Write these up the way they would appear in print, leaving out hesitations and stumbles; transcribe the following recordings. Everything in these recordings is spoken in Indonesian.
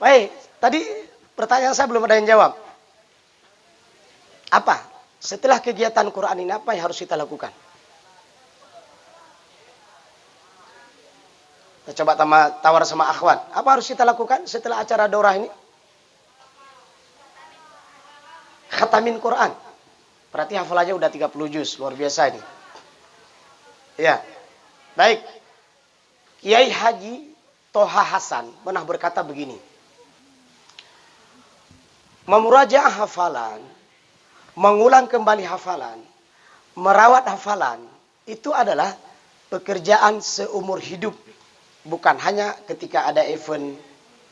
Baik, tadi pertanyaan saya belum ada yang jawab. Apa? Setelah kegiatan Quran ini apa yang harus kita lakukan? Kita coba tawar sama akhwat. Apa harus kita lakukan setelah acara daurah ini? Khatamin Quran. Berarti hafalannya udah 30 juz. Luar biasa ini. Ya. Baik. Kiai Haji Toha Hasan pernah berkata begini. Memurajaah hafalan, mengulang kembali hafalan, merawat hafalan, itu adalah pekerjaan seumur hidup. Bukan hanya ketika ada event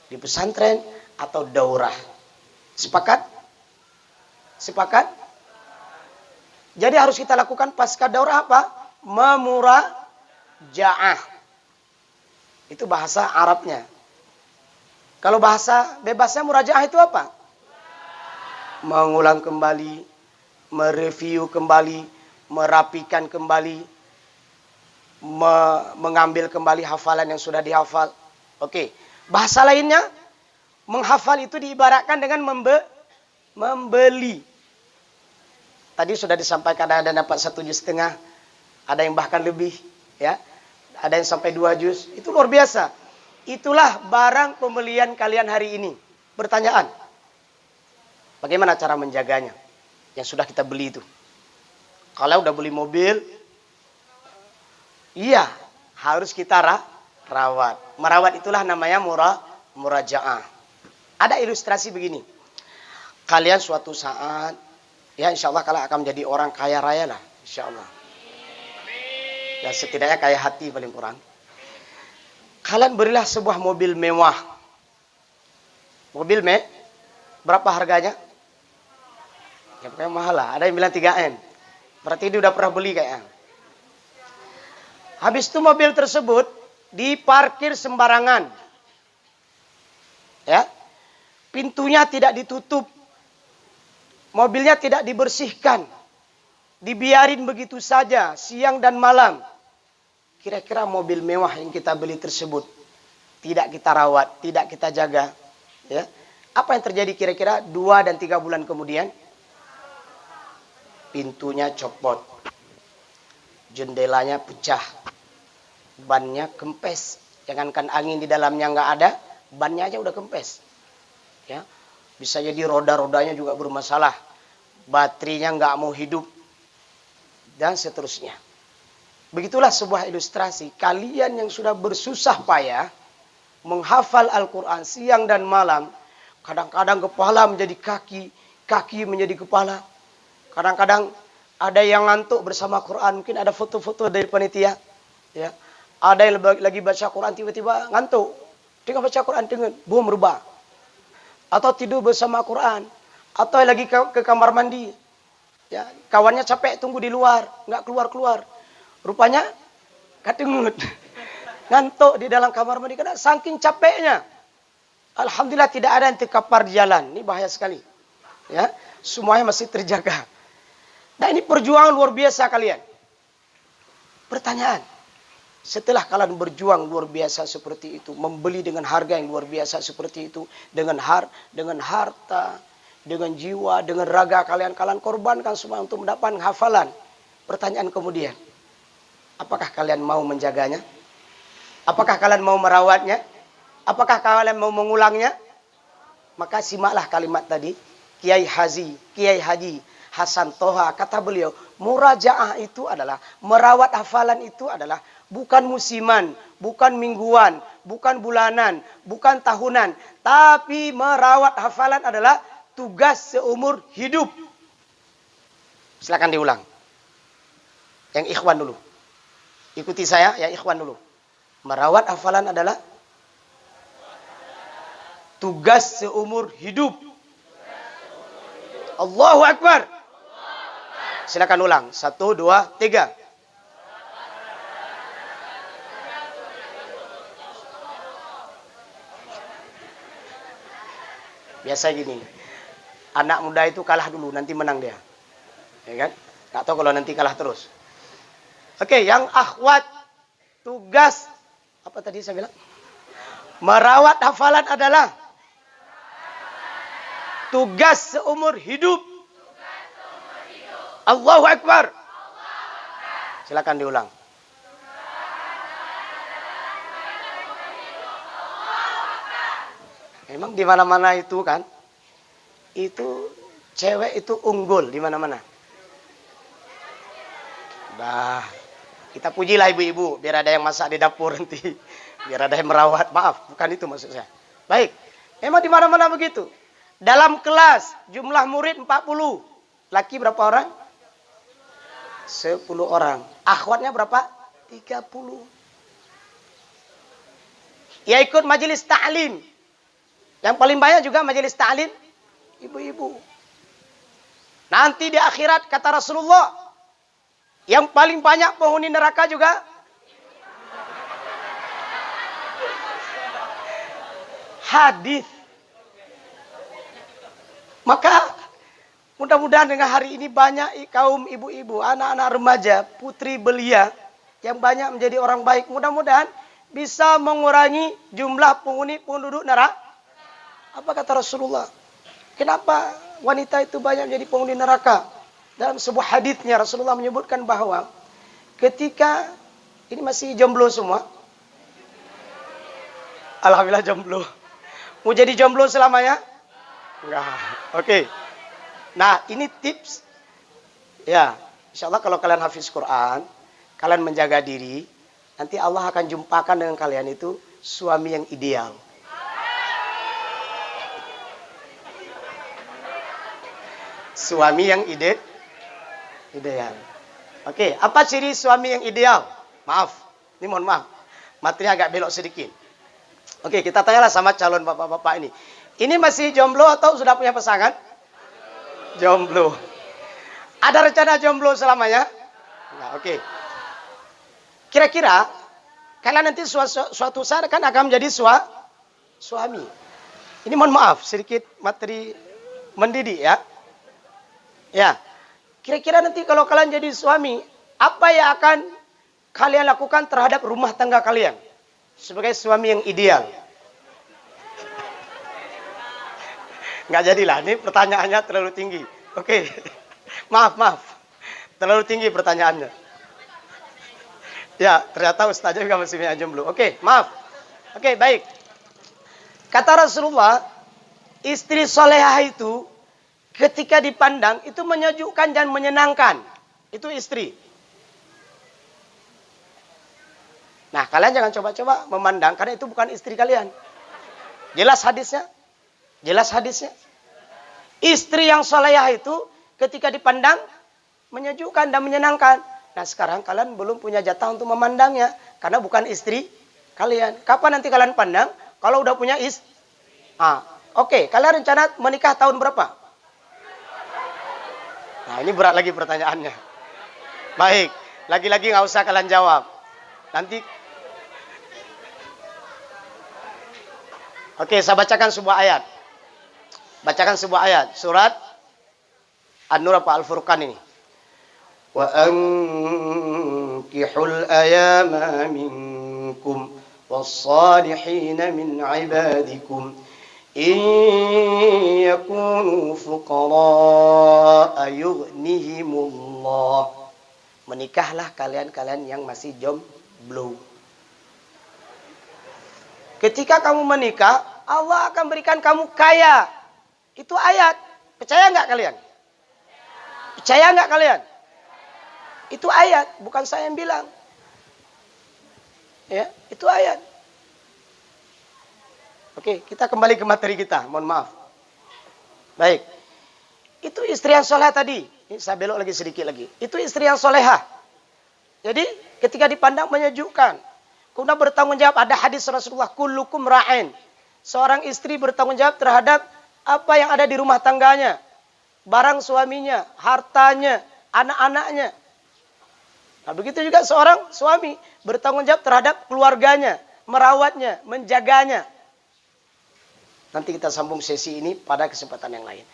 di pesantren atau daurah. Sepakat? Sepakat? Jadi harus kita lakukan pasca daurah apa? Memurajaah. Itu bahasa Arabnya. Kalau bahasa bebasnya murajaah itu apa? Mengulang kembali, mereview kembali, merapikan kembali, mengambil kembali hafalan yang sudah dihafal. Oke. Bahasa lainnya, menghafal itu diibaratkan dengan membeli. Tadi sudah disampaikan ada dapat 1,5 juz, ada yang bahkan lebih, ya. Ada yang sampai 2 juz. Itu luar biasa. Itulah barang pembelian kalian hari ini. Pertanyaan. Bagaimana cara menjaganya? Yang sudah kita beli itu. Kalau udah beli mobil, iya, harus kita rawat. Merawat itulah namanya murajaah. Ada ilustrasi begini. Kalian suatu saat, ya insya Allah kalian akan menjadi orang kaya raya lah. Insya Allah. Ya setidaknya kaya hati paling kurang. Kalian berilah sebuah mobil mewah. Mobil berapa harganya? Ya pokoknya mahal lah. Ada yang bilang 3M. Berarti dia udah pernah beli kayaknya. Habis itu mobil tersebut diparkir sembarangan. Ya. Pintunya tidak ditutup. Mobilnya tidak dibersihkan. Dibiarin begitu saja siang dan malam. Kira-kira mobil mewah yang kita beli tersebut tidak kita rawat, tidak kita jaga, ya. Apa yang terjadi kira-kira 2 dan 3 bulan kemudian? Pintunya copot. Jendelanya pecah. Bannya kempes. Jangankan angin di dalamnya nggak ada, bannya aja udah kempes. Ya. Bisa jadi roda-rodanya juga bermasalah. Baterainya nggak mau hidup. Dan seterusnya. Begitulah sebuah ilustrasi. Kalian yang sudah bersusah payah menghafal Al-Quran siang dan malam. Kadang-kadang kepala menjadi kaki. Kaki menjadi kepala. Kadang-kadang ada yang ngantuk bersama Quran. Mungkin ada foto-foto dari panitia. Ya. Ada yang lagi baca Quran tiba-tiba ngantuk. Tengah baca Quran dengan boom rubah. Atau tidur bersama Quran. Atau lagi ke kamar mandi. Ya, kawannya capek tunggu di luar. Nggak keluar-keluar. Rupanya kadengut. Ngantuk di dalam kamar mandi. Karena saking capeknya. Alhamdulillah tidak ada yang terkapar di jalan. Ini bahaya sekali. Ya, semuanya masih terjaga. Nah ini perjuangan luar biasa kalian. Pertanyaan. Setelah kalian berjuang luar biasa seperti itu. Membeli dengan harga yang luar biasa seperti itu. Dengan harta. Dengan jiwa. Dengan raga kalian. Kalian korbankan semua untuk mendapatkan hafalan. Pertanyaan kemudian. Apakah kalian mau menjaganya? Apakah kalian mau merawatnya? Apakah kalian mau mengulangnya? Maka simaklah kalimat tadi. Kiai Haji Hasan Toha, kata beliau, murajaah itu adalah, merawat hafalan itu adalah bukan musiman, bukan mingguan, bukan bulanan, bukan tahunan. Tapi merawat hafalan adalah tugas seumur hidup. Silakan diulang. Yang ikhwan dulu. Ikuti saya, ya ikhwan dulu. Merawat hafalan adalah tugas seumur hidup. Allahu Akbar. Silakan ulang. 1, 2, 3. Biasa gini. Anak muda itu kalah dulu, nanti menang dia. Ya kan? Nggak tahu kalau nanti kalah terus. Oke, yang akhwat tugas apa tadi saya bilang? Merawat hafalan adalah Tugas seumur hidup. Allahu Akbar. Silakan diulang. Memang di mana-mana itu kan, itu cewek itu unggul di mana-mana. Nah, kita pujilah ibu-ibu biar ada yang masak di dapur nanti, biar ada yang merawat. Maaf, bukan itu maksud saya. Baik, memang di mana-mana begitu. Dalam kelas jumlah murid 40, laki berapa orang? 10 orang. Akhwatnya berapa? 30. Ya ikut majelis ta'lim. Yang paling banyak juga majelis ta'lim ibu-ibu. Nanti di akhirat kata Rasulullah, yang paling banyak penghuni neraka juga hadis. Maka mudah-mudahan dengan hari ini banyak kaum ibu-ibu, anak-anak remaja, putri belia yang banyak menjadi orang baik. Mudah-mudahan bisa mengurangi jumlah penghuni penduduk neraka. Apa kata Rasulullah? Kenapa wanita itu banyak menjadi penghuni neraka? Dalam sebuah hadisnya Rasulullah menyebutkan bahwa ketika ini masih jomblo semua. Alhamdulillah jomblo. Mau jadi jomblo selamanya? Enggak. Oke. Nah, ini tips. Ya, insya Allah kalau kalian hafiz Quran, kalian menjaga diri, nanti Allah akan jumpakan dengan kalian itu suami yang ideal. Suami yang ideal. Oke, apa ciri suami yang ideal? Maaf, ini mohon maaf. Materi agak belok sedikit. Oke, kita tanyalah sama calon bapak-bapak ini. Ini masih jomblo atau sudah punya pasangan? Jomblo. Ada rencana jomblo selamanya? Nah, oke. Kira-kira kalian nanti suatu saat kan akan menjadi suami. Ini mohon maaf, sedikit materi mendidik ya. Ya, kira-kira nanti kalau kalian jadi suami, apa yang akan kalian lakukan terhadap rumah tangga kalian sebagai suami yang ideal? Nggak jadilah, ini pertanyaannya terlalu tinggi. Oke, maaf, terlalu tinggi pertanyaannya. Ya, ternyata ustaznya juga masih punya jomblo. Oke, maaf. Oke, baik. Kata Rasulullah, istri solehah itu ketika dipandang itu menyejukkan dan menyenangkan. Itu istri. Nah, kalian jangan coba-coba memandang karena itu bukan istri kalian. Jelas hadisnya? Jelas hadisnya? Istri yang solehah itu ketika dipandang menyejukkan dan menyenangkan. Nah, sekarang kalian belum punya jatah untuk memandangnya karena bukan istri kalian. Kapan nanti kalian pandang? Kalau udah punya istri. Oke, kalian rencana menikah tahun berapa? Nah, ini berat lagi pertanyaannya. Baik, lagi-lagi nggak usah kalian jawab. Nanti. Oke, saya bacakan sebuah ayat. Bacakan sebuah ayat. Surat An-Nur apa Al-Furqan ini. Wa ankihul ayama minkum was-salihina min ibadikum in yakunu fuqara yughnihimullah. Menikahlah kalian-kalian yang masih jomblo. Ketika kamu menikah, Allah akan berikan kamu kaya. Itu ayat. Percaya nggak kalian? Percaya nggak kalian? Itu ayat, bukan saya yang bilang. Ya, itu ayat. Oke, kita kembali ke materi kita. Mohon maaf. Baik. Itu istri yang soleh tadi. Ini saya belok lagi sedikit lagi. Itu istri yang solehah. Jadi ketika dipandang menyejukkan. Kemudian bertanggung jawab. Ada hadis Rasulullah. Kullukum ra'in. Seorang istri bertanggung jawab terhadap apa yang ada di rumah tangganya. Barang suaminya, hartanya, anak-anaknya. Nah, begitu juga seorang suami bertanggung jawab terhadap keluarganya. Merawatnya, menjaganya. Nanti kita sambung sesi ini pada kesempatan yang lain.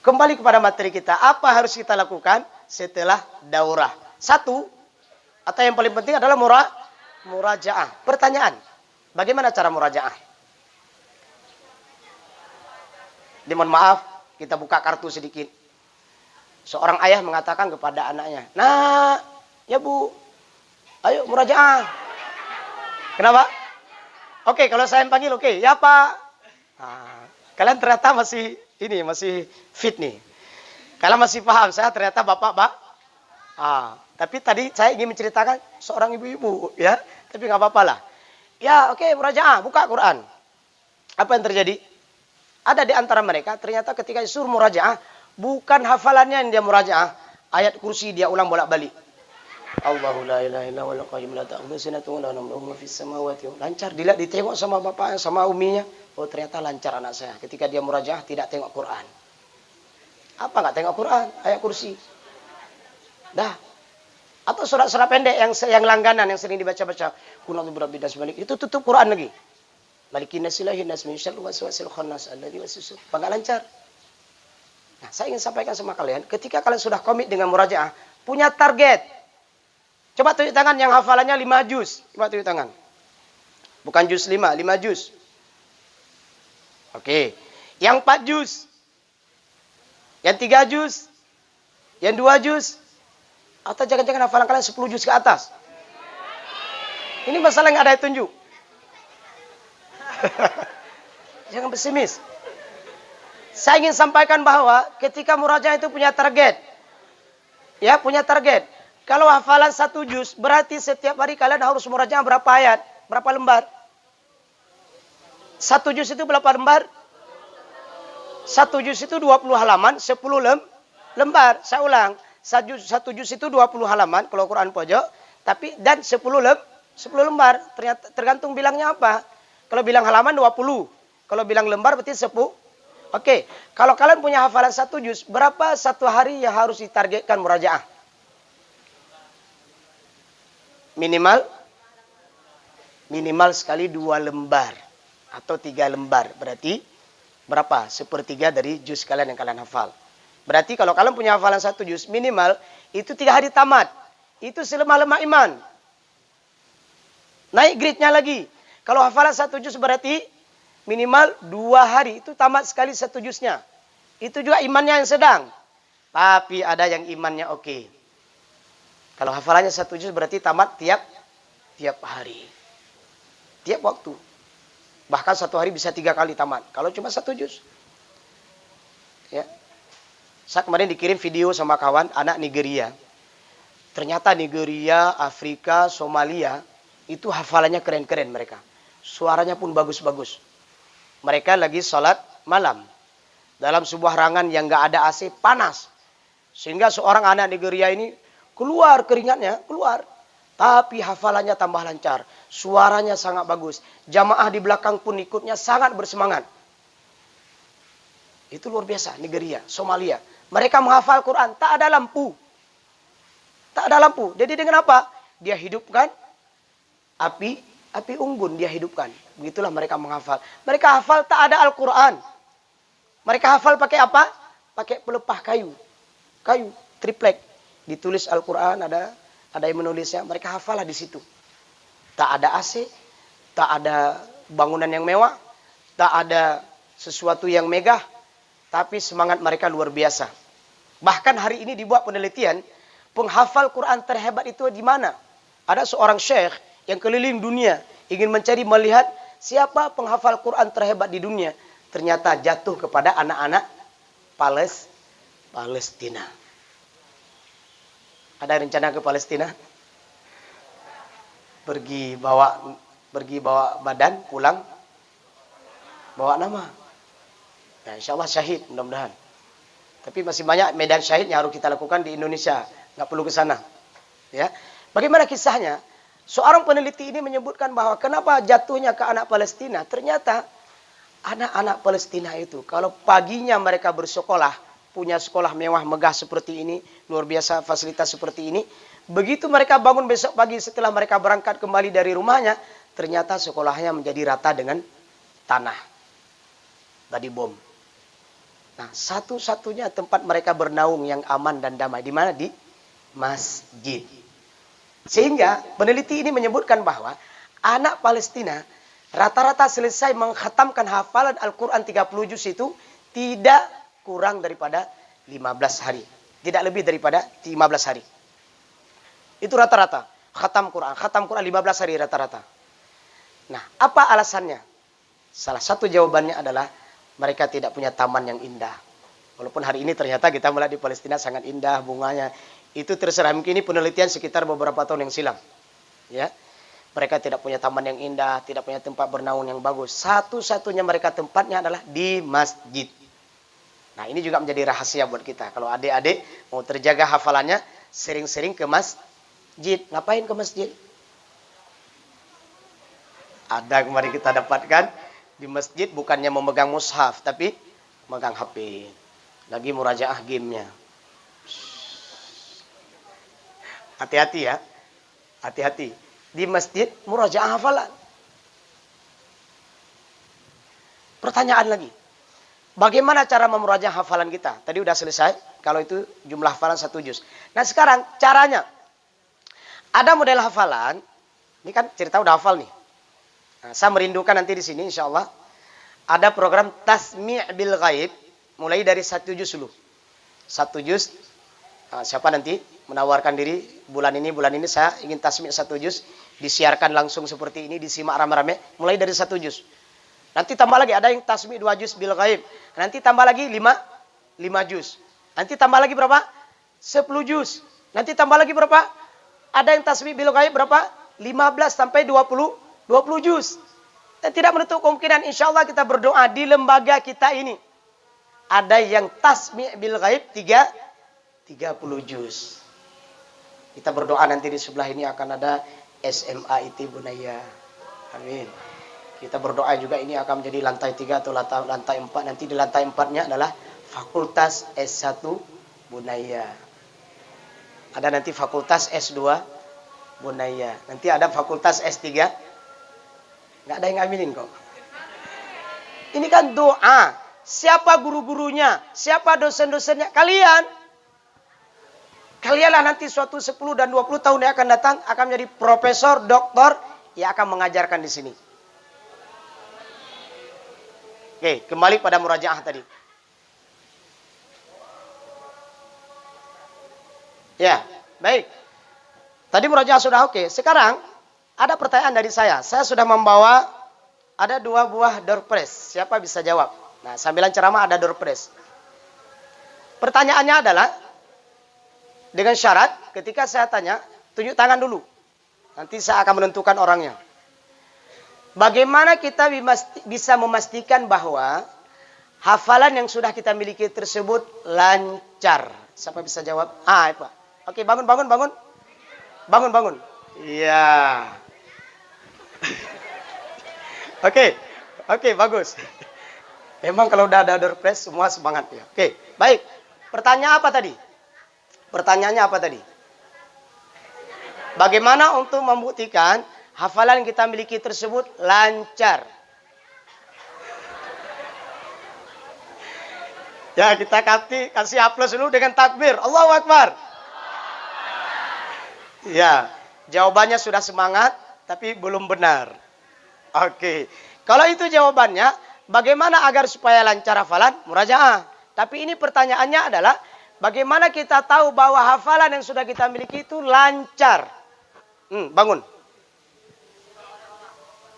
Kembali kepada materi kita. Apa harus kita lakukan setelah daurah? Satu, atau yang paling penting adalah murajaah. Pertanyaan, bagaimana cara murajaah? Mohon maaf, kita buka kartu sedikit. Seorang ayah mengatakan kepada anaknya, "Nah, ya Bu, ayo murajaah." Kenapa? Oke, kalau saya yang panggil oke. Ya Pak. Nah, kalian ternyata masih fit nih. Kalian masih paham, saya ternyata bapak. Tapi tadi saya ingin menceritakan seorang ibu-ibu, ya. Tapi nggak apa-apa lah. Ya, oke, murajaah, buka Quran. Apa yang terjadi? Ada di antara mereka, ternyata ketika disuruh murajaah, bukan hafalannya yang dia murajaah, ayat kursi dia ulang bolak-balik. Allahu la ilaha illa huwal qayyum la ta'khudhuhu sinatun wa la nawm fis samawati. Lancar, dilihat ditengok sama bapaknya, sama uminya. Oh, ternyata lancar anak saya. Ketika dia murajaah tidak tengok Quran. Apa nggak tengok Quran? Ayat kursi. Dah. Atau surat-surat pendek yang langganan yang sering dibaca-baca. Kunatu birabbi das balik. Itu tutup Quran lagi. Malikin nasilahin nas min syarri waswasil khannas alladzi waswisu. Enggak lancar. Nah, saya ingin sampaikan sama kalian, ketika kalian sudah komit dengan murajaah, punya target. Coba tunjuk tangan yang hafalannya 5 juz. Coba tunjuk tangan. Bukan juz 5 juz. Oke. Yang 4 juz. Yang 3 juz. Yang 2 juz. Atau jangan-jangan hafalan kalian 10 juz ke atas. Ini masalah nggak ada yang tunjuk. Jangan pesimis. Saya ingin sampaikan bahwa ketika murajaah itu punya target. Ya, punya target. Kalau hafalan 1 juz, berarti setiap hari kalian harus murajaah berapa ayat? Berapa lembar? 1 juz itu berapa lembar? 1 juz itu 20 halaman, 10 lembar. Saya ulang. 1 juz itu 20 halaman, kalau Quran pojok. Dan 10 lembar. Tergantung bilangnya apa. Kalau bilang halaman 20. Kalau bilang lembar berarti 10. Oke. Kalau kalian punya hafalan 1 juz, berapa satu hari yang harus ditargetkan murajaah? Minimal sekali 2 lembar atau 3 lembar. Berarti berapa? 1/3 dari juz kalian yang kalian hafal. Berarti kalau kalian punya hafalan 1 juz minimal itu 3 hari tamat. Itu selemah-lemah iman. Naik grade-nya lagi. Kalau hafalan 1 juz berarti minimal 2 hari itu tamat sekali 1 juznya. Itu juga imannya yang sedang. Tapi ada yang imannya oke. Kalau hafalannya 1 juz berarti tamat tiap hari. Tiap waktu. Bahkan 1 hari bisa 3 kali tamat. Kalau cuma 1 juz. Ya. Saya kemarin dikirim video sama kawan, anak Nigeria. Ternyata Nigeria, Afrika, Somalia, itu hafalannya keren-keren mereka. Suaranya pun bagus-bagus. Mereka lagi sholat malam. Dalam sebuah ruangan yang nggak ada AC, panas. Sehingga seorang anak Nigeria ini keluar keringatnya, keluar. Tapi hafalannya tambah lancar. Suaranya sangat bagus. Jamaah di belakang pun ikutnya sangat bersemangat. Itu luar biasa, Nigeria, Somalia. Mereka menghafal Quran, tak ada lampu. Tak ada lampu. Jadi dengan apa? Dia hidupkan api unggun, dia hidupkan. Begitulah mereka menghafal. Mereka hafal tak ada Al-Quran. Mereka hafal pakai apa? Pakai pelepah kayu. Kayu, triplek. Ditulis Al-Quran, ada yang menulisnya. Mereka hafal di situ. Tak ada AC, tak ada bangunan yang mewah, tak ada sesuatu yang megah, tapi semangat mereka luar biasa. Bahkan hari ini dibuat penelitian, penghafal Quran terhebat itu di mana? Ada seorang syekh yang keliling dunia, ingin melihat siapa penghafal Quran terhebat di dunia. Ternyata jatuh kepada anak-anak Palestina. Ada rencana ke Palestina? Pergi bawa badan, pulang, bawa nama. Ya, insya Allah syahid, mudah-mudahan. Tapi masih banyak medan syahid yang harus kita lakukan di Indonesia. Nggak perlu ke sana. Ya. Bagaimana kisahnya? Seorang peneliti ini menyebutkan bahwa kenapa jatuhnya ke anak Palestina. Ternyata anak-anak Palestina itu, kalau paginya mereka bersekolah, punya sekolah mewah megah seperti ini, luar biasa fasilitas seperti ini. Begitu mereka bangun besok pagi setelah mereka berangkat kembali dari rumahnya, ternyata sekolahnya menjadi rata dengan tanah. Tadi bom. Nah, satu-satunya tempat mereka bernaung yang aman dan damai. Di mana? Di masjid. Sehingga peneliti ini menyebutkan bahwa anak Palestina rata-rata selesai mengkhatamkan hafalan Al-Quran 30 juz itu tidak kurang daripada 15 hari. Tidak lebih daripada 15 hari. Itu rata-rata. Khatam Quran 15 hari rata-rata. Nah, apa alasannya? Salah satu jawabannya adalah mereka tidak punya taman yang indah. Walaupun hari ini ternyata kita melihat di Palestina sangat indah bunganya. Itu terserah, mungkin ini penelitian sekitar beberapa tahun yang silam. Ya. Mereka tidak punya taman yang indah, tidak punya tempat bernaung yang bagus. Satu-satunya mereka tempatnya adalah di masjid. Nah, ini juga menjadi rahasia buat kita. Kalau adik-adik mau terjaga hafalannya, sering-sering ke masjid. Ngapain ke masjid? Ada kemarin kita dapatkan di masjid bukannya memegang mushaf, tapi memegang HP. Lagi murajaah gamenya. Hati-hati ya. Hati-hati. Di masjid murajaah hafalan. Pertanyaan lagi. Bagaimana cara memurajaah hafalan kita? Tadi udah selesai. Kalau itu jumlah hafalan 1 juz. Nah sekarang caranya. Ada model hafalan. Ini kan cerita udah hafal nih. Nah, saya merindukan nanti di sini insya Allah. Ada program tasmi' bil ghaib. Mulai dari 1 juz dulu. 1 juz. Nah, siapa nanti menawarkan diri bulan ini saya ingin tasmi' 1 juz. Disiarkan langsung seperti ini. Disimak rame-rame. Mulai dari 1 juz. Nanti tambah lagi, ada yang tasmi' 2 juz bil ghaib. Nanti tambah lagi 5 juz. Nanti tambah lagi berapa? 10 juz. Nanti tambah lagi berapa? Ada yang tasmi' bil ghaib berapa? 15 sampai 20 juz. Dan tidak menutup kemungkinan insya Allah kita berdoa di lembaga kita ini. Ada yang tasmi' bil ghaib 30 juz. Kita berdoa nanti di sebelah ini akan ada SMA IT Bunaya. Amin. Kita berdoa juga ini akan menjadi lantai 3 atau lantai 4. Nanti di lantai 4-nya adalah Fakultas S1 Bunaya. Ada nanti Fakultas S2 Bunaya. Nanti ada Fakultas S3. Nggak ada yang aminin kok. Ini kan doa. Siapa guru-gurunya? Siapa dosen-dosennya? Kalian. Kalianlah nanti suatu 10 dan 20 tahun yang akan datang akan menjadi profesor, doktor yang akan mengajarkan di sini. Oke, kembali pada murajaah tadi. Ya, baik. Tadi murajaah sudah oke. Sekarang ada pertanyaan dari saya. Saya sudah membawa ada 2 buah door prize. Siapa bisa jawab? Nah, sambilan ceramah ada door prize. Pertanyaannya adalah dengan syarat ketika saya tanya, tunjuk tangan dulu. Nanti saya akan menentukan orangnya. Bagaimana kita bisa memastikan bahwa hafalan yang sudah kita miliki tersebut lancar? Siapa bisa jawab? Pak. Oke, bangun. Bangun. Iya. Oke, bagus. Memang kalau udah ada door prize semua semangat ya. Oke, baik. Pertanyaannya apa tadi? Bagaimana untuk membuktikan hafalan yang kita miliki tersebut lancar? Ya, kita kasih aplaus dulu dengan takbir. Allahu Akbar. Ya, jawabannya sudah semangat, tapi belum benar. Oke. Kalau itu jawabannya, bagaimana agar supaya lancar hafalan? Murajaah. Tapi ini pertanyaannya adalah, bagaimana kita tahu bahwa hafalan yang sudah kita miliki itu lancar? Bangun.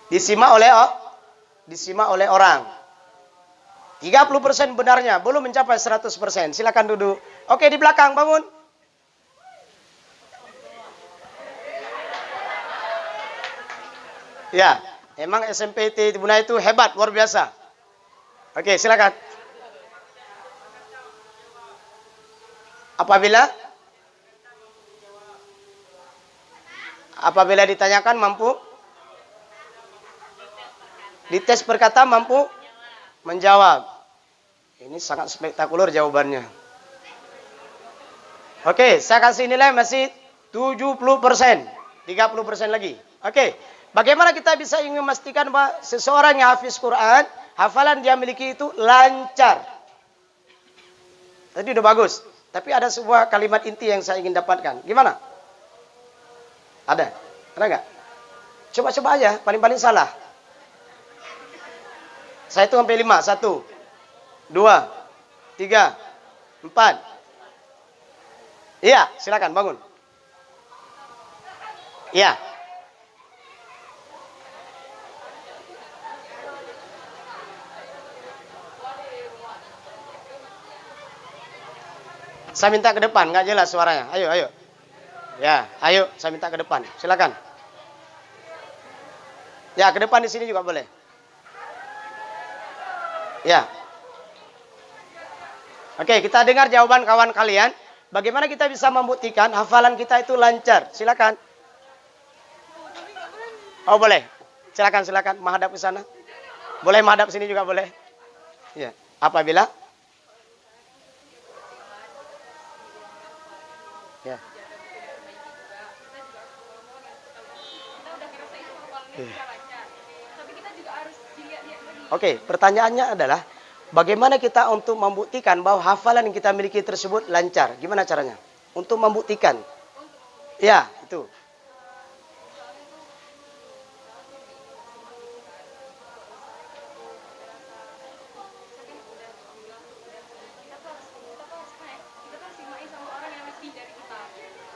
Disimak oleh orang. 30% benarnya, belum mencapai 100%. Silakan duduk. Oke, di belakang, bangun. Ya, emang SMP Bunaya itu hebat, luar biasa. Oke, silakan. Apabila ditanyakan mampu? Dites berkata mampu menjawab. Ini sangat spektakuler jawabannya. Oke, saya kasih nilai masih 70%. 30% lagi. Oke, bagaimana kita bisa ingin memastikan bahwa seseorang yang hafiz Quran, hafalan dia miliki itu lancar? Tadi udah bagus. Tapi ada sebuah kalimat inti yang saya ingin dapatkan. Gimana? Ada nggak? Coba-coba aja, paling-paling salah. Saya hitung sampai 5. 1, 2, 3, 4. Iya, silakan bangun. Iya. Saya minta ke depan, nggak jelas suaranya. Ayo, ayo. Ya, ayo, saya minta ke depan. Silakan. Ya, ke depan di sini juga boleh. Ya. Oke, kita dengar jawaban kawan kalian. Bagaimana kita bisa membuktikan hafalan kita itu lancar? Silakan. Oh, boleh. Silakan, silakan. Menghadap ke sana. Boleh menghadap sini juga boleh. Ya. Apabila? Ya. Oke, pertanyaannya adalah bagaimana kita untuk membuktikan bahwa hafalan yang kita miliki tersebut lancar? Gimana caranya? Untuk membuktikan. Ya, itu.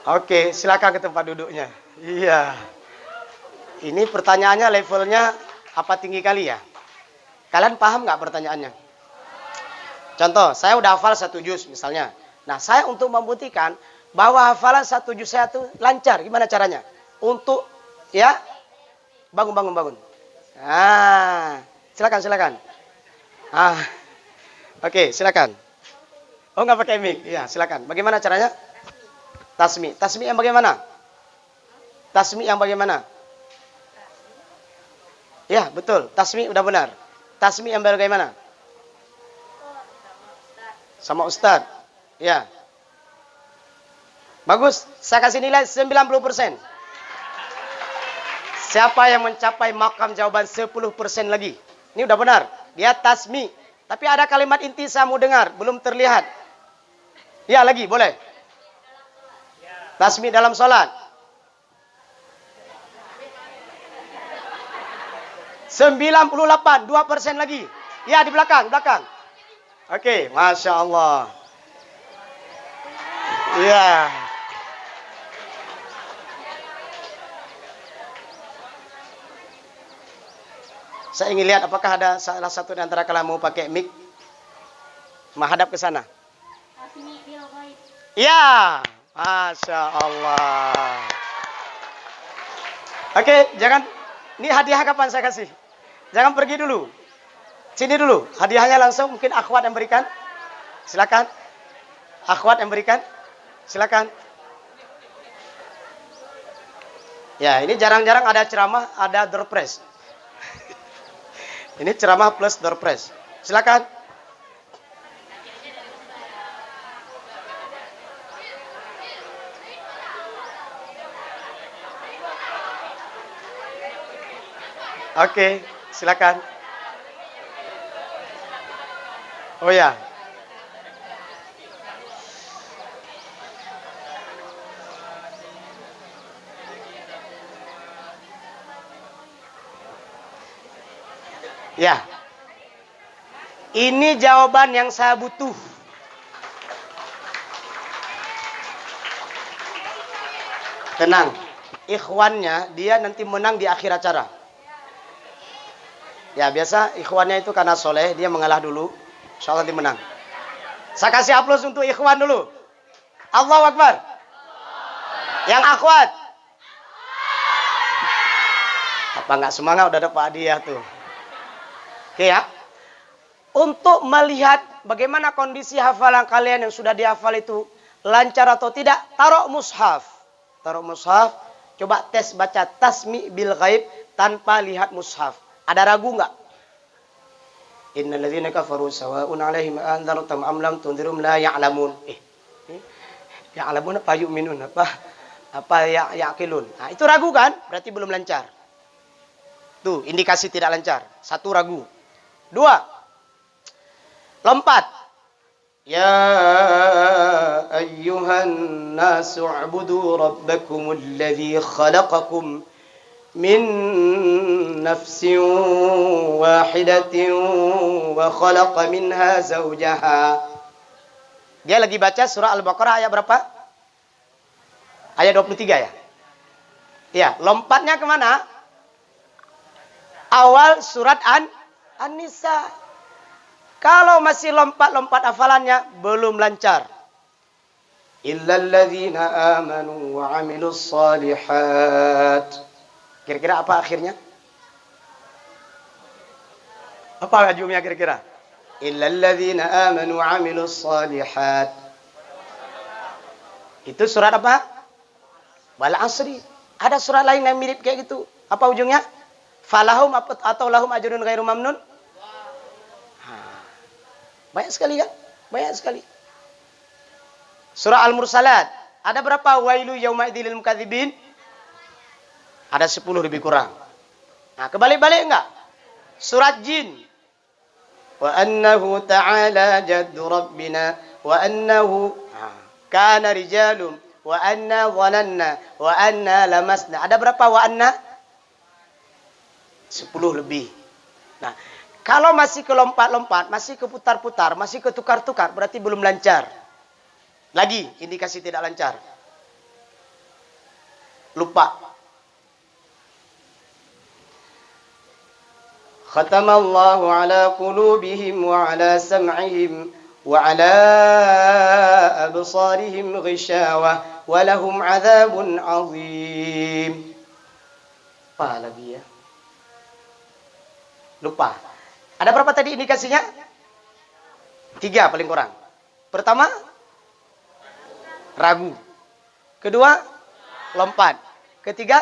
Oke, silakan ke tempat duduknya. Iya. Ini pertanyaannya levelnya apa tinggi kali ya? Kalian paham nggak pertanyaannya? Contoh, saya udah hafal 1 juz misalnya. Nah, saya untuk membuktikan bahwa hafalan 1 juz saya itu lancar. Gimana caranya? Untuk, ya, bangun. Silakan, silakan. Oke, silakan. Oh, nggak pakai mic? Iya, silakan. Bagaimana caranya? Tasmi. Tasmi yang bagaimana? Tasmi yang bagaimana? Ya, betul. Tasmi udah benar. Tasmi yang bagaimana? Sama Ustaz. Ya. Bagus. Saya kasih nilai 90%. Siapa yang mencapai makam jawaban 10% lagi? Ini udah benar. Dia tasmi. Tapi ada kalimat inti saya mau dengar. Belum terlihat. Ya, lagi. Boleh. Tasmi dalam sholat. 98, 2% lagi. Ya, di belakang. Oke, Masya Allah. Ya. Saya ingin lihat apakah ada salah satu di antara kalian mau pakai mic. Menghadap ke sana. Ya. Masya Allah. Oke, jangan. Ini hadiah kapan saya kasih? Jangan pergi dulu. Sini dulu. Hadiahnya langsung mungkin akhwat yang berikan. Silakan. Akhwat yang berikan. Silakan. Ya, ini jarang-jarang ada ceramah, ada door prize. Ini ceramah plus door prize. Silakan. Oke, silakan. Oh ya. Ya. Ini jawaban yang saya butuh. Tenang. Ikhwannya dia nanti menang di akhir acara. Ya, biasa ikhwannya itu karena soleh, dia mengalah dulu. Insya Allah dia menang. Saya kasih aplaus untuk ikhwan dulu. Allahu Akbar. Yang akhwat. Apa nggak semangat udah dapat hadiah tuh. Oke ya. Untuk melihat bagaimana kondisi hafalan kalian yang sudah dihafal itu lancar atau tidak, taruh mushaf. Taruh mushaf, coba tes baca tasmi bil ghaib tanpa lihat mushaf. Ada ragu nggak? Innal ladzina kafaru sawa'un 'alaihim anzartum am lam tunzirum la ya'lamun. Ya'lamun apa yu'minun apa ya'qilun. Nah, itu ragu kan? Berarti belum lancar. Tuh, indikasi tidak lancar. 1 ragu. 2. Lompat. Ya ayyuhan nasu 'budu rabbakumul ladzi khalaqakum min nafsin wahidatin wa khalaqa minha zawjaha Dia lagi baca surah Al-Baqarah ayat berapa? Ayat 23 ya? Iya, lompatnya kemana? Awal surat An-Nisa. Kalau masih lompat-lompat hafalannya, belum lancar. Illalladzina amanu wa amilus salihat. Kira-kira apa akhirnya? Apa ujungnya kira-kira? Illalladzina amanu wa amilus salihat. Itu surat apa? Wal asri. Ada surat lain yang mirip kayak gitu. Apa ujungnya? Falahum atau lahum ajrun ghairu mamnun. Banyak sekali kan? Banyak sekali. Surah Al-Mursalat. Ada berapa? Wailu yauma idzil lil mukadzibin? Ada 10 lebih kurang. Nah, kebalik-balik enggak? Surat Jin. Wa annahu ta'ala jaddu rabbina wa annahu kana rijalun wa anna dhananna wa anna lamasna. Ada berapa wa anna? 10 lebih. Nah, kalau masih kelompat-lompat, masih keputar-putar, masih ketukar-tukar, berarti belum lancar. Lagi indikasi tidak lancar. Lupa. Khatamallahu ala qulubihim wa ala sam'ihim wa ala absarihim ghishawa wa lahum 'adzabun 'adzim. Apa lagi ya? Lupa. Ada berapa tadi indikasinya? 3 paling kurang. Pertama, ragu. Kedua, lompat. Ketiga,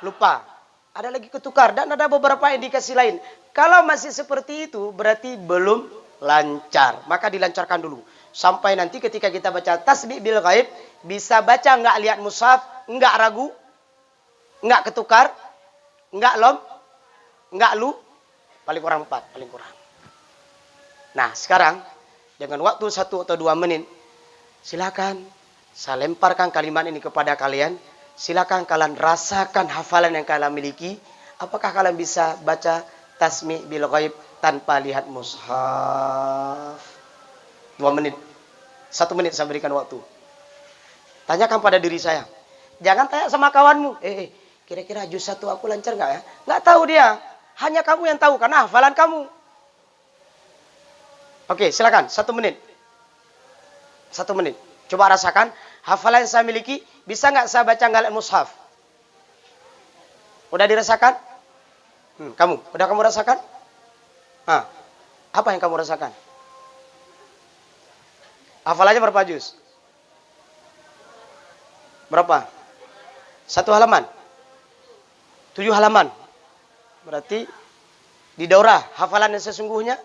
lupa. Ada lagi ketukar dan ada beberapa indikasi lain. Kalau masih seperti itu berarti belum lancar. Maka dilancarkan dulu. Sampai nanti ketika kita baca tasbih bil ghaib, bisa baca enggak lihat mushaf, enggak ragu, enggak ketukar, enggak enggak paling kurang 4, paling kurang. Nah, sekarang dengan waktu 1 atau 2 menit, silakan saya lemparkan kalimat ini kepada kalian. Silakan kalian rasakan hafalan yang kalian miliki. Apakah kalian bisa baca tasmi' bil ghaib tanpa lihat mushaf? 2 menit. 1 menit saya berikan waktu. Tanyakan pada diri saya. Jangan tanya sama kawanmu. Kira-kira juz 1 aku lancar nggak ya? Nggak tahu dia. Hanya kamu yang tahu karena hafalan kamu. Oke, silakan. 1 menit. 1 menit. Coba rasakan hafalan yang saya miliki. Bisa nggak saya baca nggak lihat mushaf? Udah dirasakan? Kamu, udah kamu rasakan? Apa yang kamu rasakan? Hafalannya berapa juz? Berapa? 1 halaman? 7 halaman? Berarti di daurah hafalan yang sesungguhnya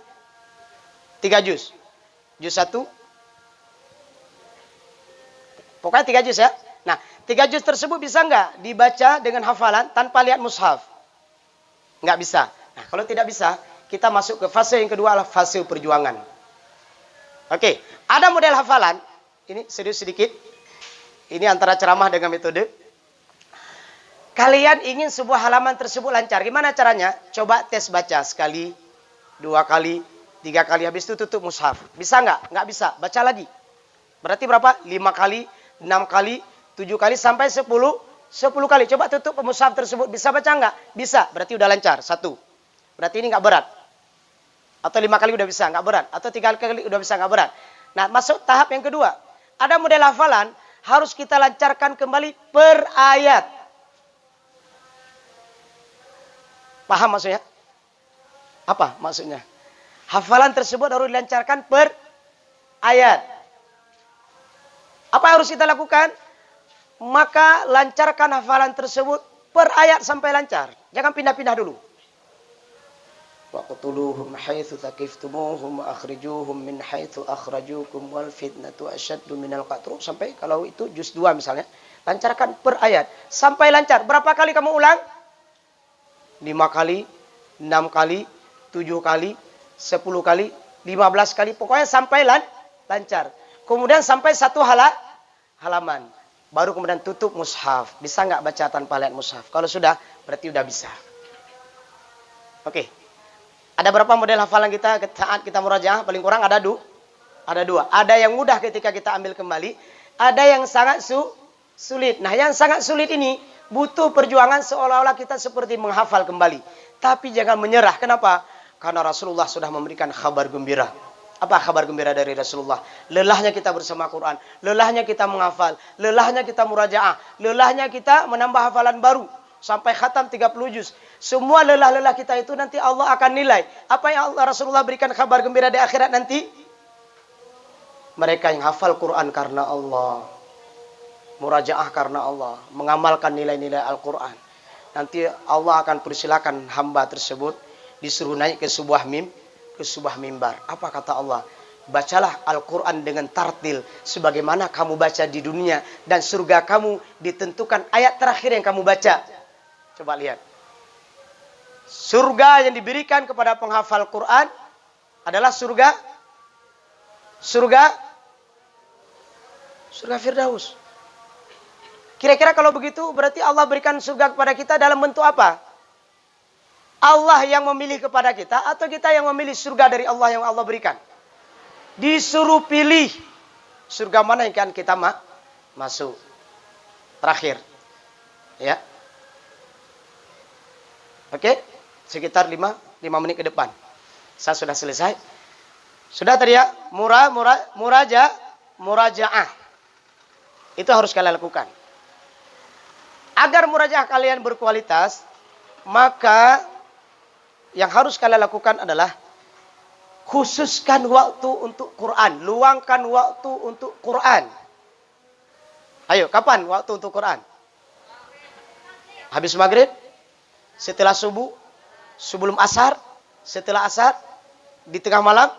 3 juz. Juz 1. Pokoknya 3 juz ya. Nah, 3 juz tersebut bisa nggak dibaca dengan hafalan tanpa lihat mushaf? Nggak bisa. Nah, kalau tidak bisa, kita masuk ke fase yang kedua, adalah fase perjuangan. Oke, ada model hafalan. Ini sedikit. Ini antara ceramah dengan metode. Kalian ingin sebuah halaman tersebut lancar. Gimana caranya? Coba tes baca sekali, 2 kali, 3 kali. Habis itu tutup mushaf. Bisa nggak? Nggak bisa. Baca lagi. Berarti berapa? 5 kali, 6 kali, 7 kali, sampai 10 kali. Coba tutup mushaf tersebut. Bisa baca nggak? Bisa. Berarti udah lancar. 1. Berarti ini nggak berat. Atau 5 kali udah bisa, nggak berat. Atau 3 kali udah bisa, nggak berat. Nah, masuk tahap yang kedua. Ada model hafalan, harus kita lancarkan kembali per ayat. Paham maksudnya? Apa maksudnya? Hafalan tersebut harus dilancarkan per ayat. Apa yang harus kita lakukan? Maka lancarkan hafalan tersebut per ayat sampai lancar. Jangan pindah-pindah dulu. Waqtuluhum haitsu taqiftumuhum wa akhrijuhum min haitsu akhrajukum wal fitnatu asyaddu minal qatl. Sampai kalau itu juz 2 misalnya. Lancarkan per ayat sampai lancar. Berapa kali kamu ulang? 5 kali, 6 kali, 7 kali, 10 kali, 15 kali. Pokoknya sampai lancar. Kemudian sampai 1 halaman. Baru kemudian tutup mushaf. Bisa nggak baca tanpa lihat mushaf? Kalau sudah, berarti udah bisa. Oke. Ada berapa model hafalan kita saat kita murajaah? Paling kurang ada Ada dua. Ada yang mudah ketika kita ambil kembali. Ada yang sangat sulit. Nah, yang sangat sulit ini butuh perjuangan seolah-olah kita seperti menghafal kembali. Tapi jangan menyerah. Kenapa? Karena Rasulullah sudah memberikan kabar gembira. Apa kabar gembira dari Rasulullah? Lelahnya kita bersama Quran. Lelahnya kita menghafal. Lelahnya kita murajaah. Lelahnya kita menambah hafalan baru. Sampai khatam 30 juz. Semua lelah-lelah kita itu nanti Allah akan nilai. Apa yang Rasulullah berikan kabar gembira di akhirat nanti? Mereka yang hafal Quran karena Allah. Murajaah karena Allah. Mengamalkan nilai-nilai Al-Quran. Nanti Allah akan persilakan hamba tersebut disuruh naik ke sebuah mimbar. Apa kata Allah? Bacalah Al-Quran dengan tartil sebagaimana kamu baca di dunia, dan surga kamu ditentukan ayat terakhir yang kamu baca. Coba lihat. Surga yang diberikan kepada penghafal Quran adalah surga Firdaus. Kira-kira kalau begitu berarti Allah berikan surga kepada kita dalam bentuk apa? Allah yang memilih kepada kita atau kita yang memilih surga dari Allah yang Allah berikan? Disuruh pilih surga mana yang akan kita masuk. Terakhir. Ya. Oke, sekitar 5 menit ke depan. Saya sudah selesai. Sudah tadi ya, murajaah. Itu harus kalian lakukan. Agar murajaah kalian berkualitas, maka yang harus kalian lakukan adalah khususkan waktu untuk Quran. Luangkan waktu untuk Quran. Ayo, kapan waktu untuk Quran? Habis maghrib? Setelah subuh? Sebelum asar? Setelah asar? Di tengah malam?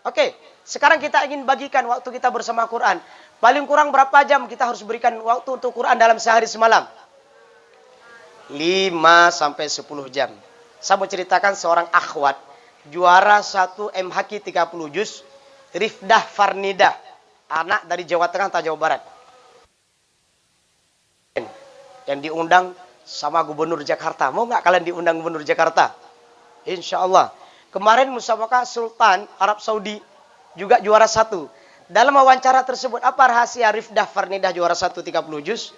Oke, sekarang kita ingin bagikan waktu kita bersama Quran. Paling kurang berapa jam kita harus berikan waktu untuk Quran dalam sehari semalam? 5 sampai 10 jam. Saya mau ceritakan seorang akhwat, juara 1 MHQ 30 juz, Rifdah Farnidah, anak dari Jawa Tengah atau Jawa Barat. Yang diundang sama Gubernur Jakarta. Mau nggak kalian diundang Gubernur Jakarta? Insya Allah. Kemarin musabaqah Sultan Arab Saudi juga juara 1. Dalam wawancara tersebut, apa rahasia Rifdah Farnidah juara 1 30 juz?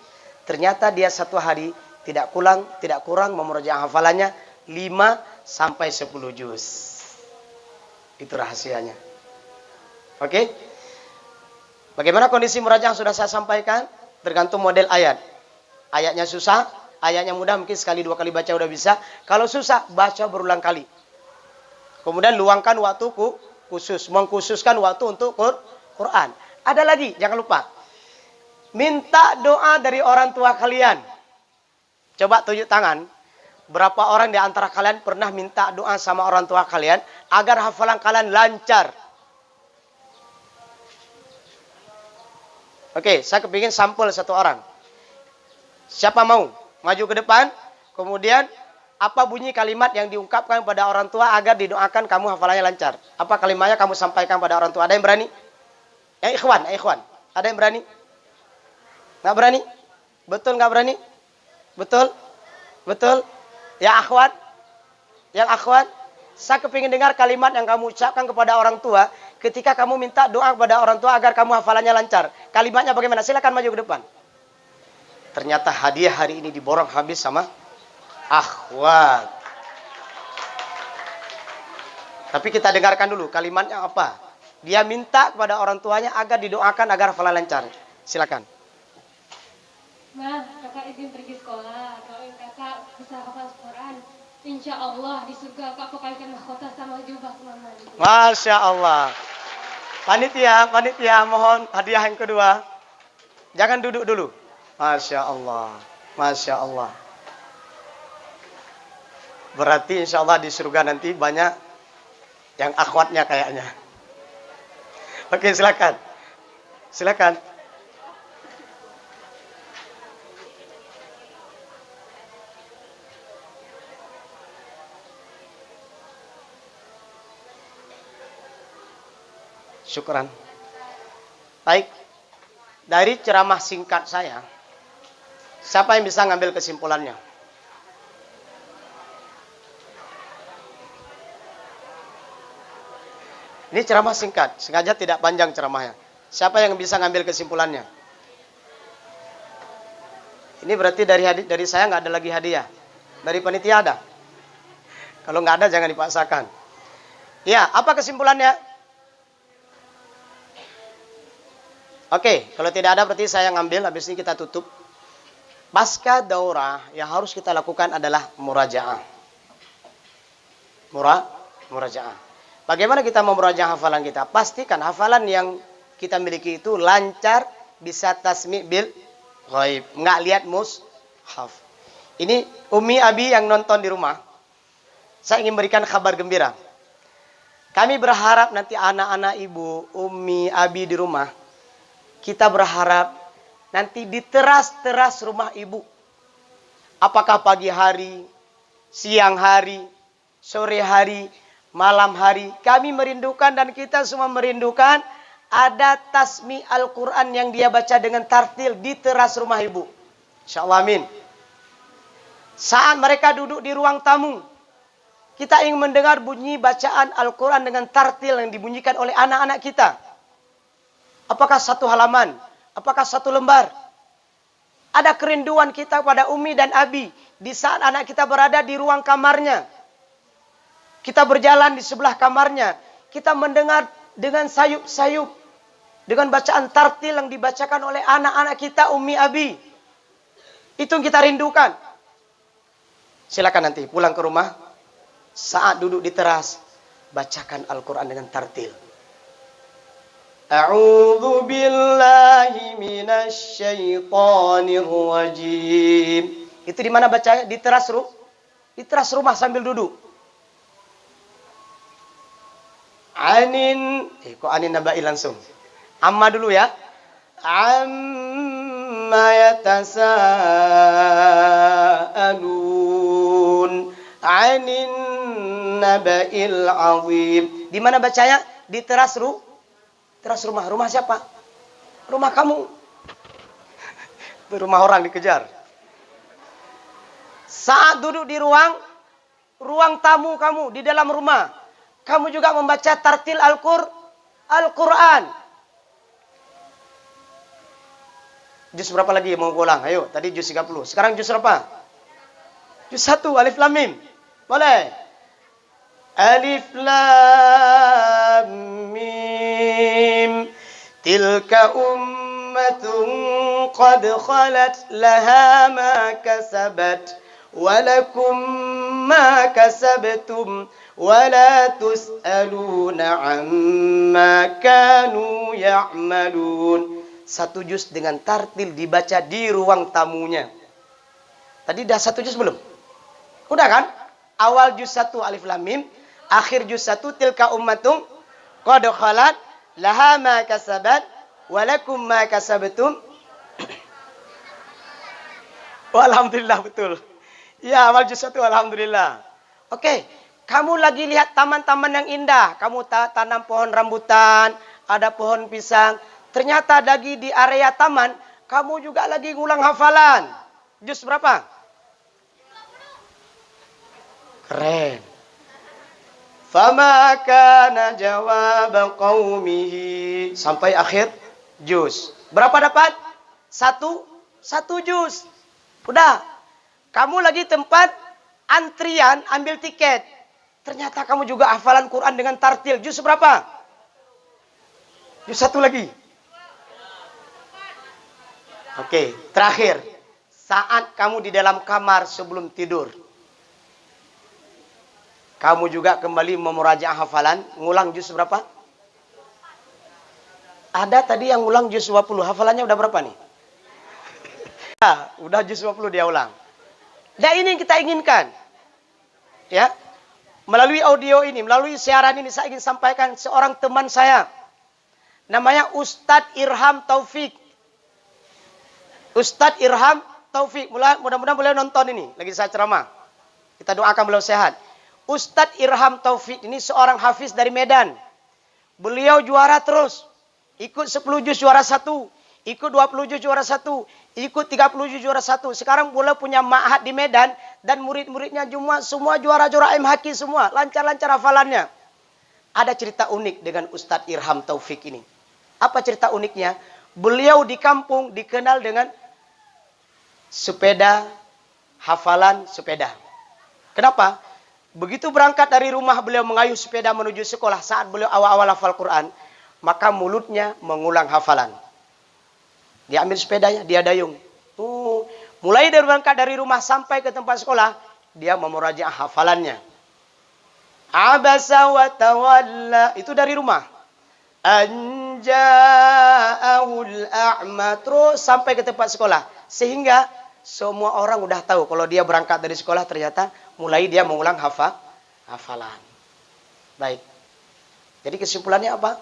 Ternyata dia satu hari tidak kurang memurajaah hafalannya 5 sampai 10 juz. Itu rahasianya. Oke? Bagaimana kondisi murajaah sudah saya sampaikan? Tergantung model ayat. Ayatnya susah, ayatnya mudah, mungkin sekali 2 kali baca udah bisa. Kalau susah, baca berulang kali. Kemudian luangkan waktu khusus, mengkhususkan waktu untuk Quran. Ada lagi, jangan lupa. Minta doa dari orang tua kalian. Coba tunjuk tangan. Berapa orang di antara kalian pernah minta doa sama orang tua kalian agar hafalan kalian lancar? Oke, saya kepingin sampel satu orang. Siapa mau? Maju ke depan. Kemudian, apa bunyi kalimat yang diungkapkan pada orang tua agar didoakan kamu hafalannya lancar? Apa kalimatnya kamu sampaikan pada orang tua? Ada yang berani? Ikhwan. Ada yang berani? Nggak berani? Betul nggak berani? Betul? Ya akhwat? Yang akhwat? Saya kepingin dengar kalimat yang kamu ucapkan kepada orang tua ketika kamu minta doa kepada orang tua agar kamu hafalannya lancar. Kalimatnya bagaimana? Silakan maju ke depan. Ternyata hadiah hari ini diborong habis sama akhwat. Tapi kita dengarkan dulu kalimatnya apa. Dia minta kepada orang tuanya agar didoakan agar hafalan lancar. Silakan. Ma, kakak izin pergi sekolah. Kalau kakak bisa hafal Quran, insya Allah di surga kakak pakaikan mahkota sama jubah mama. Masya Allah. Panitia mohon hadiah yang kedua. Jangan duduk dulu. Masya Allah. Berarti insya Allah di surga nanti banyak yang akhwatnya kayaknya. Oke, silakan. Syukran. Baik. Dari ceramah singkat saya, siapa yang bisa ngambil kesimpulannya? Ini ceramah singkat, sengaja tidak panjang ceramahnya. Siapa yang bisa ngambil kesimpulannya? Ini berarti dari saya nggak ada lagi hadiah. Dari panitia ada. Kalau nggak ada jangan dipaksakan. Ya, apa kesimpulannya? Oke, kalau tidak ada berarti saya ngambil, habis ini kita tutup. Pasca daurah yang harus kita lakukan adalah murajaah. Murajaah. Bagaimana kita memurajaah hafalan kita? Pastikan hafalan yang kita miliki itu lancar, bisa tasmi' bil ghaib. Nggak lihat mushaf. Ini Umi Abi yang nonton di rumah. Saya ingin berikan kabar gembira. Kami berharap nanti anak-anak ibu, Umi Abi di rumah, kita berharap nanti di teras-teras rumah ibu. Apakah pagi hari, siang hari, sore hari, malam hari. Kami merindukan dan kita semua merindukan ada tasmi Al-Quran yang dia baca dengan tartil di teras rumah ibu. InsyaAllah amin. Saat mereka duduk di ruang tamu, kita ingin mendengar bunyi bacaan Al-Quran dengan tartil yang dibunyikan oleh anak-anak kita. Apakah satu halaman? Apakah satu lembar? Ada kerinduan kita pada Umi dan Abi di saat anak kita berada di ruang kamarnya. Kita berjalan di sebelah kamarnya. Kita mendengar dengan sayup-sayup. Dengan bacaan tartil yang dibacakan oleh anak-anak kita, Umi Abi. Itu yang kita rindukan. Silakan nanti pulang ke rumah. Saat duduk di teras, bacakan Al-Quran dengan tartil. A'udzu billahi minasy syaithanir rajim. Itu di mana bacanya? Di teras rumah sambil duduk. Kok anin nabai langsung. Amma dulu ya. Amma yatasaalun 'anin naba'il 'azim. Di mana bacanya? Di teras rumah. Rumah siapa? Rumah kamu. Rumah orang dikejar. Saat duduk di ruang tamu kamu di dalam rumah, kamu juga membaca tartil Al-Quran. Juz berapa lagi mau ulang? Ayo, tadi juz 30. Sekarang juz berapa? Juz 1, Alif Lam Mim. Boleh? Alif Lam Mim. Tilka ummatun qad khalat laha ma kasabat walakum ma kasabtum wala tus'aluna amma kanu ya'malun. Satu juz dengan tartil dibaca di ruang tamunya. Tadi dah satu juz belum? Udah kan? Awal juz 1 Alif Lam Mim, akhir juz 1 Tilka ummatum qad khalat laha ma kasabat walakum ma kasabtum. Alhamdulillah betul. Ya, awal juz 1 alhamdulillah. Oke, kamu lagi lihat taman-taman yang indah. Kamu tanam pohon rambutan, ada pohon pisang. Ternyata lagi di area taman, kamu juga lagi ngulang hafalan. Juz berapa? Keren. Fama kana jawab qaumihi. Sampai akhir juz. Berapa dapat? Satu juz. Udah. Kamu lagi tempat antrian ambil tiket. Ternyata kamu juga hafalan Quran dengan tartil. Juz berapa? Juz 1 lagi. Oke, terakhir. Saat kamu di dalam kamar sebelum tidur. Kamu juga kembali memurajaah hafalan. Ngulang juz berapa? Ada tadi yang ngulang juz 20. Hafalannya udah berapa nih? Udah juz 20 dia ulang. Dan ini yang kita inginkan. Ya. Melalui audio ini, melalui siaran ini saya ingin sampaikan seorang teman saya. Namanya Ustadz Irham Taufik. Ustadz Irham Taufik. Mudah-mudahan beliau nonton ini. Lagi saya ceramah. Kita doakan beliau sehat. Ustadz Irham Taufik ini seorang hafiz dari Medan. Beliau juara terus. Ikut 10 juz juara 1. Ikut 20 juz juara 1. Ikut 30 juz juara 1. Sekarang beliau punya ma'had di Medan. Dan murid-muridnya semua juara-juara MHQ semua. Lancar-lancar hafalannya. Ada cerita unik dengan Ustadz Irham Taufik ini. Apa cerita uniknya? Beliau di kampung dikenal dengan sepeda, hafalan sepeda. Kenapa? Begitu berangkat dari rumah beliau mengayuh sepeda menuju sekolah saat beliau awal-awal hafal Quran, maka mulutnya mengulang hafalan. Dia ambil sepedanya, dia dayung. Mulai dari berangkat dari rumah sampai ke tempat sekolah, dia memurajaah hafalannya. Abasa wa tawalla, itu dari rumah. Anja'ahul a'ma, terus sampai ke tempat sekolah. Sehingga semua orang udah tahu kalau dia berangkat dari sekolah ternyata mulai dia mengulang hafalan. Baik. Jadi kesimpulannya apa?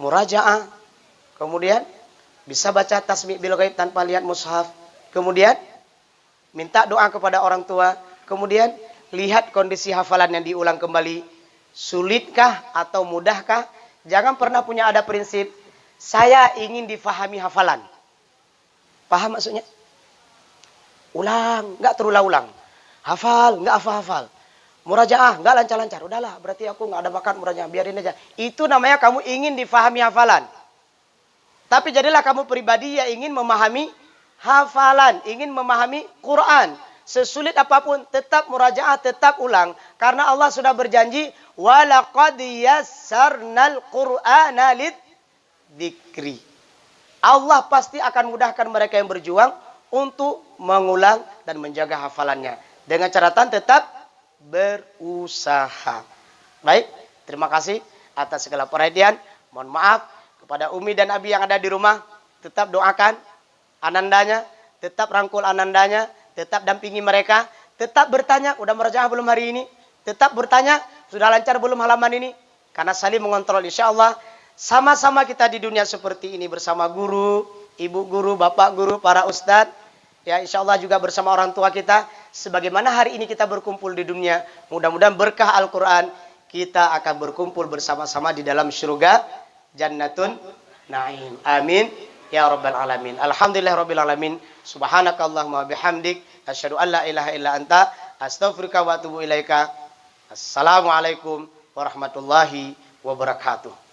Murajaah. Kemudian bisa baca tasbih bil ghaib tanpa lihat mushaf. Kemudian minta doa kepada orang tua. Kemudian lihat kondisi hafalan yang diulang kembali. Sulitkah atau mudahkah? Jangan pernah punya ada prinsip, saya ingin difahami hafalan. Paham maksudnya? Ulang, enggak terulang-ulang. Hafal, enggak hafal-hafal. Murajaah, enggak lancar-lancar. Udahlah, berarti aku enggak ada bakat murajaah, biarin aja. Itu namanya kamu ingin difahami hafalan. Tapi jadilah kamu pribadi yang ingin memahami hafalan, ingin memahami Quran. Sesulit apapun, tetap murajaah, tetap ulang. Karena Allah sudah berjanji, وَلَقَدْ يَسَّرْنَا الْقُرْآنَ لِلذِّكْرِ. Allah pasti akan mudahkan mereka yang berjuang untuk mengulang dan menjaga hafalannya. Dengan catatan tetap berusaha. Baik, terima kasih atas segala perhatian. Mohon maaf kepada Umi dan Abi yang ada di rumah. Tetap doakan anandanya, tetap rangkul anandanya, tetap dampingi mereka, tetap bertanya, udah merajaah belum hari ini? Tetap bertanya, sudah lancar belum halaman ini? Karena saling mengontrol, insya Allah. Sama-sama kita di dunia seperti ini bersama guru, ibu guru, bapak guru, para ustadz. Ya, insya Allah juga bersama orang tua kita. Sebagaimana hari ini kita berkumpul di dunia, mudah-mudahan berkah Al-Quran, kita akan berkumpul bersama-sama di dalam surga Jannatun Naim. Amin. Ya Rabbal Alamin. Alhamdulillah Rabbil Alamin. Subhanakallahumma bihamdik. Asyhadu an la ilaha illa anta. Astaghfiruka wa atubu ilaika. Assalamualaikum warahmatullahi wabarakatuh.